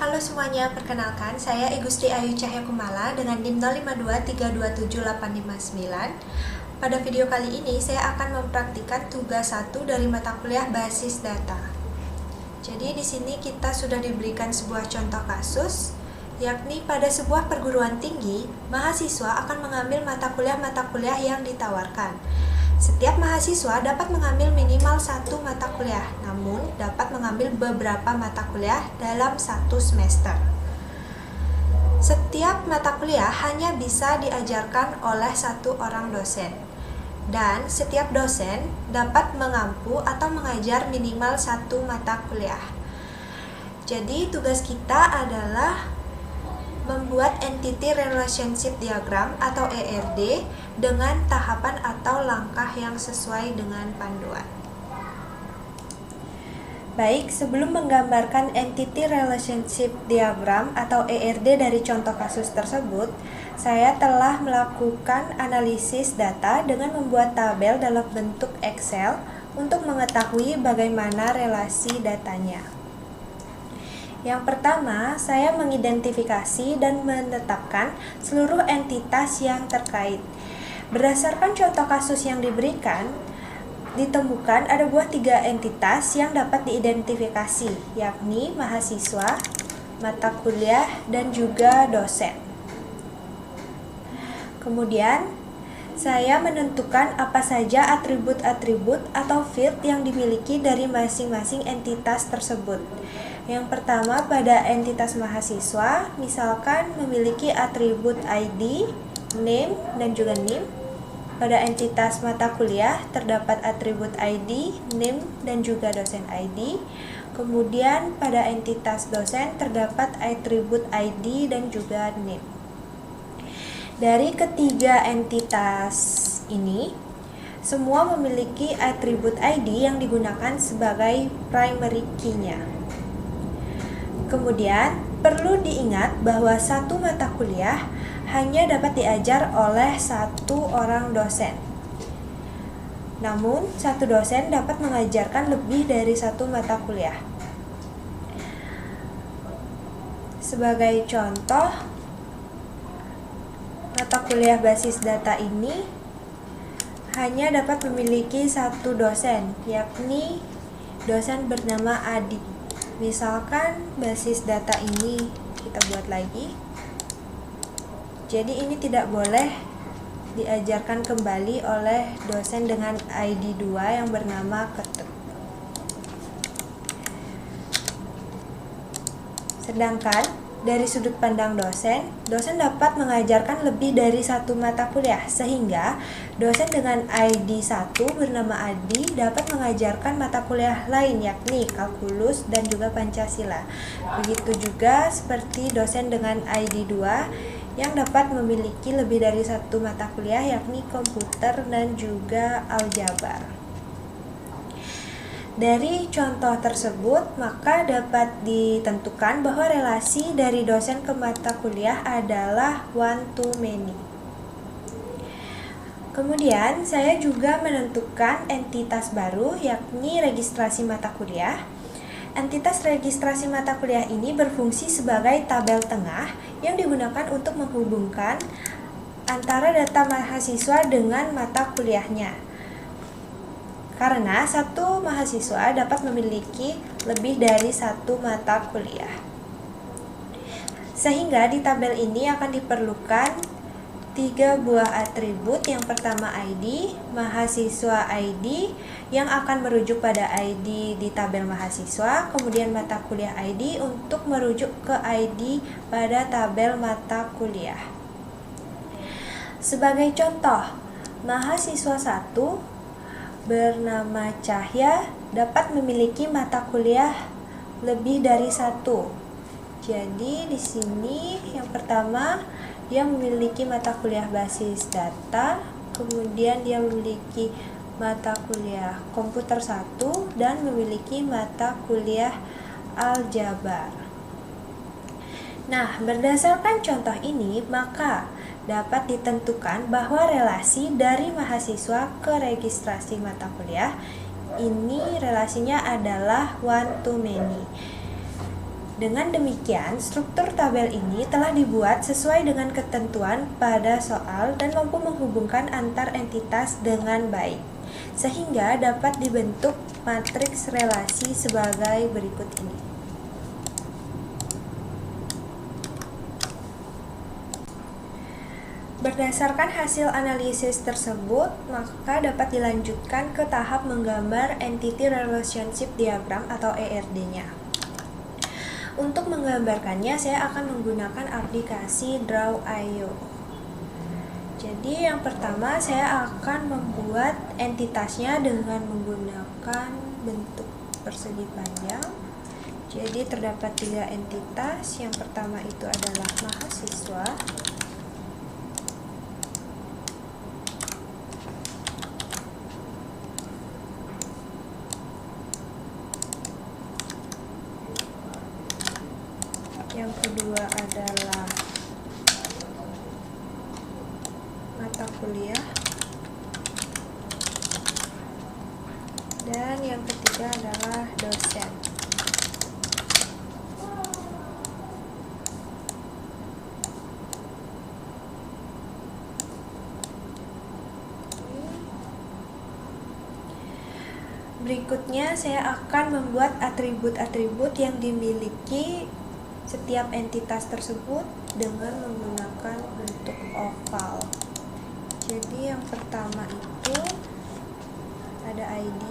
Halo semuanya, perkenalkan saya Igusti Ayu Cahyakumala dengan NIM 0523278559. Pada video kali ini saya akan mempraktikkan tugas 1 dari mata kuliah basis data. Jadi di sini kita sudah diberikan sebuah contoh kasus, yakni pada sebuah perguruan tinggi, mahasiswa akan mengambil mata kuliah yang ditawarkan. Setiap mahasiswa dapat mengambil minimal satu mata kuliah, namun dapat mengambil beberapa mata kuliah dalam satu semester. Setiap mata kuliah hanya bisa diajarkan oleh satu orang dosen, dan setiap dosen dapat mengampu atau mengajar minimal satu mata kuliah. Jadi tugas kita adalah membuat Entity Relationship Diagram atau ERD dengan tahapan atau langkah yang sesuai dengan panduan. Baik, sebelum menggambarkan Entity Relationship Diagram atau ERD dari contoh kasus tersebut, saya telah melakukan analisis data dengan membuat tabel dalam bentuk Excel untuk mengetahui bagaimana relasi datanya. Yang pertama, saya mengidentifikasi dan menetapkan seluruh entitas yang terkait. Berdasarkan contoh kasus yang diberikan, ditemukan ada buah 3 entitas yang dapat diidentifikasi, yakni mahasiswa, mata kuliah, dan juga dosen. Kemudian, saya menentukan apa saja atribut-atribut atau field yang dimiliki dari masing-masing entitas tersebut. Yang pertama, pada entitas mahasiswa, misalkan memiliki atribut ID, name, dan juga NIM. Pada entitas mata kuliah, terdapat atribut ID, name, dan juga dosen ID. Kemudian, pada entitas dosen, terdapat atribut ID dan juga name. Dari ketiga entitas ini, semua memiliki atribut ID yang digunakan sebagai primary key-nya. Kemudian, perlu diingat bahwa satu mata kuliah hanya dapat diajar oleh satu orang dosen. Namun, satu dosen dapat mengajarkan lebih dari satu mata kuliah. Sebagai contoh, mata kuliah basis data ini hanya dapat memiliki satu dosen, yakni dosen bernama Adi. Misalkan basis data ini kita buat lagi. Jadi ini tidak boleh diajarkan kembali oleh dosen dengan ID 2 yang bernama Ketut. Sedangkan dari sudut pandang dosen dapat mengajarkan lebih dari satu mata kuliah, sehingga dosen dengan ID 1 bernama Adi dapat mengajarkan mata kuliah lain, yakni kalkulus dan juga Pancasila. Begitu juga seperti dosen dengan ID 2 yang dapat memiliki lebih dari satu mata kuliah, yakni komputer dan juga aljabar. Dari contoh tersebut, maka dapat ditentukan bahwa relasi dari dosen ke mata kuliah adalah one to many. Kemudian, saya juga menentukan entitas baru, yakni registrasi mata kuliah. Entitas registrasi mata kuliah ini berfungsi sebagai tabel tengah yang digunakan untuk menghubungkan antara data mahasiswa dengan mata kuliahnya. Karena satu mahasiswa dapat memiliki lebih dari satu mata kuliah. Sehingga di tabel ini akan diperlukan 3 buah atribut. Yang pertama ID, mahasiswa ID yang akan merujuk pada ID di tabel mahasiswa, kemudian mata kuliah ID untuk merujuk ke ID pada tabel mata kuliah. Sebagai contoh, mahasiswa 1 bernama Cahya dapat memiliki mata kuliah lebih dari satu. Jadi di sini yang pertama dia memiliki mata kuliah basis data, kemudian dia memiliki mata kuliah komputer 1 dan memiliki mata kuliah aljabar. Nah, berdasarkan contoh ini, maka dapat ditentukan bahwa relasi dari mahasiswa ke registrasi mata kuliah ini relasinya adalah one to many. Dengan demikian, struktur tabel ini telah dibuat sesuai dengan ketentuan pada soal dan mampu menghubungkan antar entitas dengan baik, sehingga dapat dibentuk matriks relasi sebagai berikut ini. Berdasarkan hasil analisis tersebut, maka dapat dilanjutkan ke tahap menggambar Entity Relationship Diagram atau ERD-nya. Untuk menggambarkannya, saya akan menggunakan aplikasi Draw.io. Jadi yang pertama, saya akan membuat entitasnya dengan menggunakan bentuk persegi panjang. Jadi terdapat 3 entitas. Yang pertama itu adalah mahasiswa. Yang kedua adalah mata kuliah. Dan yang ketiga adalah dosen. Berikutnya saya akan membuat atribut-atribut yang dimiliki setiap entitas tersebut dengan menggunakan bentuk oval. Jadi yang pertama itu ada ID,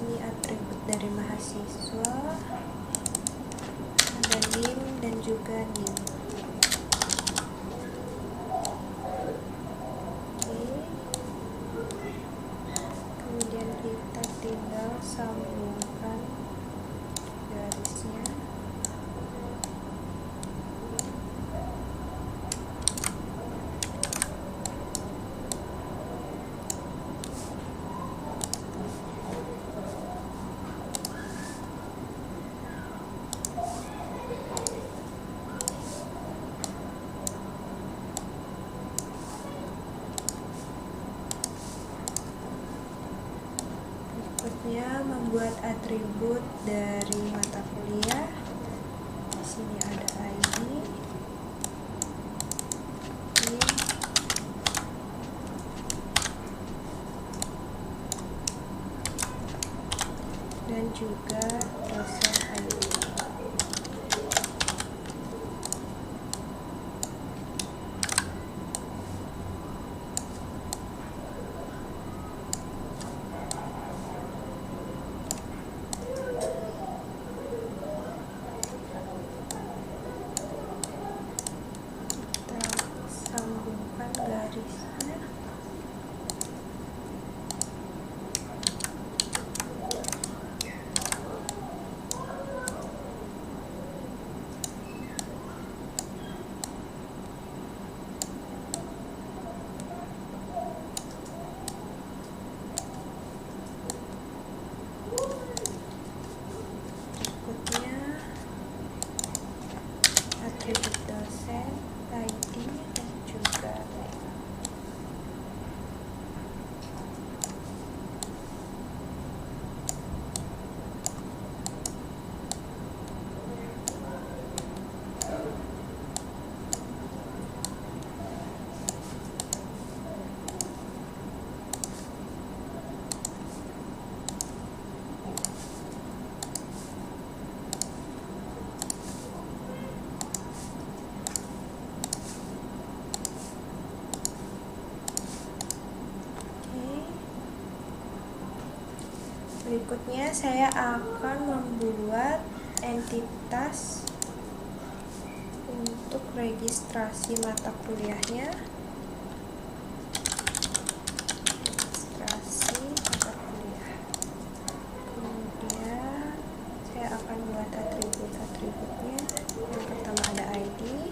ini atribut dari mahasiswa, ada NIM dan juga NIM. Kemudian kita tinggal sambungkan garisnya. Berikutnya membuat atribut dari mata kuliah. Di sini ada ID, NIM, dan juga dosen ID. Sambungkan garisnya. Berikutnya atribut dosen, ID, dan juga berikutnya saya akan membuat entitas untuk registrasi mata kuliahnya. Registrasi mata kuliah. Kemudian saya akan buat atribut-atributnya. Yang pertama ada ID,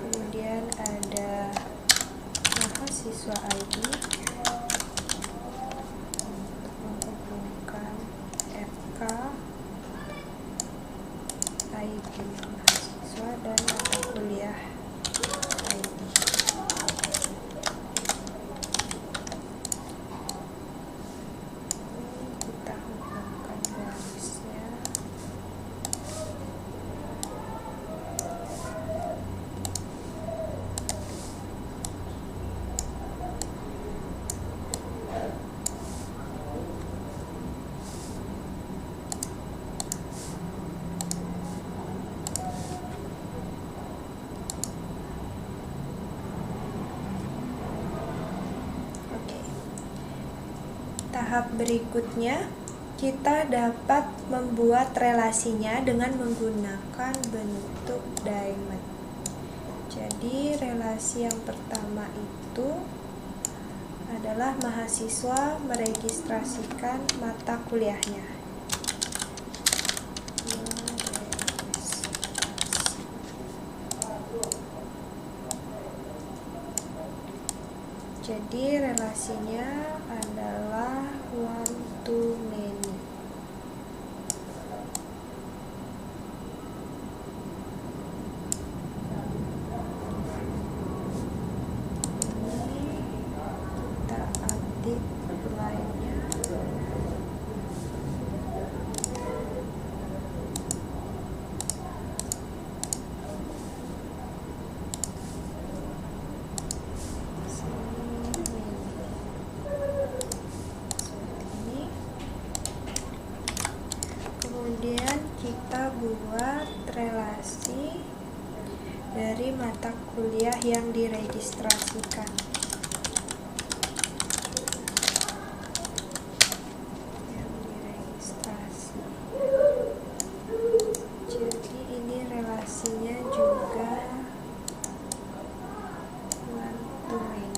kemudian ada mahasiswa ID untuk menghubungkan FK, ID mahasiswa, dan mata kuliah ID. Tahap berikutnya, kita dapat membuat relasinya dengan menggunakan bentuk diamond. Jadi relasi yang pertama itu adalah mahasiswa meregistrasikan mata kuliahnya. Jadi relasinya adalah one to many. Kita update lainnya. Kemudian kita buat relasi dari mata kuliah yang diregistrasikan. Jadi ini relasinya juga one to many.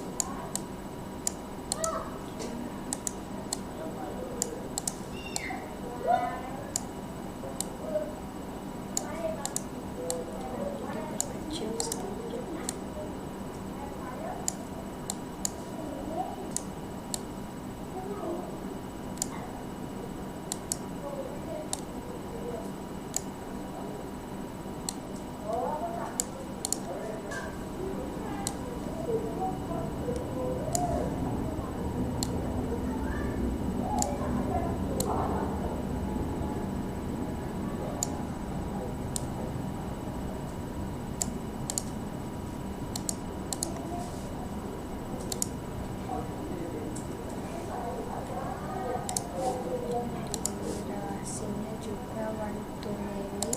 Relasinya juga one to many.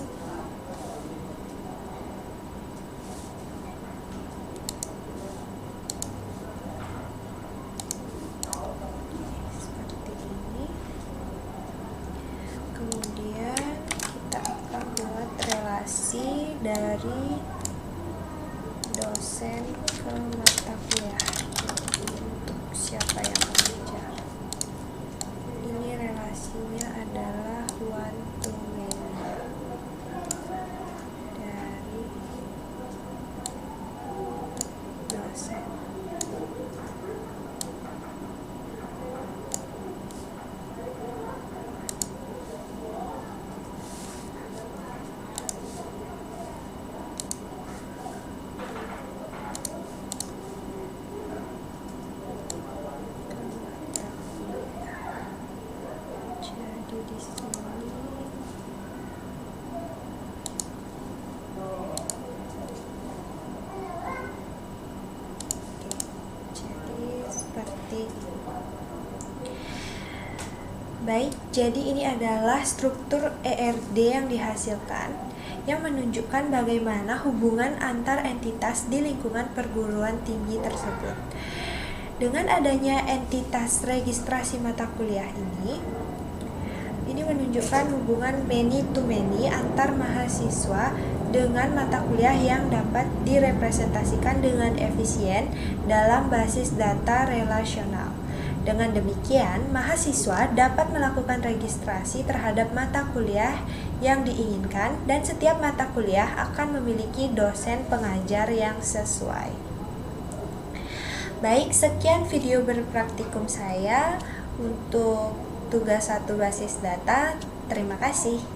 Seperti ini. Kemudian kita akan buat relasi dari dosen ke mata kuliah. Untuk siapa yang mengajar. Ini relasinya adalah one to many dari dosen. Jadi di sini jadi seperti ini. Baik, jadi ini adalah struktur ERD yang dihasilkan yang menunjukkan bagaimana hubungan antar entitas di lingkungan perguruan tinggi tersebut. Dengan adanya entitas registrasi mata kuliah ini menunjukkan hubungan many to many antar mahasiswa dengan mata kuliah yang dapat direpresentasikan dengan efisien dalam basis data relasional. Dengan demikian, mahasiswa dapat melakukan registrasi terhadap mata kuliah yang diinginkan dan setiap mata kuliah akan memiliki dosen pengajar yang sesuai. Baik, sekian video berpraktikum saya untuk tugas 1 basis data. Terima kasih.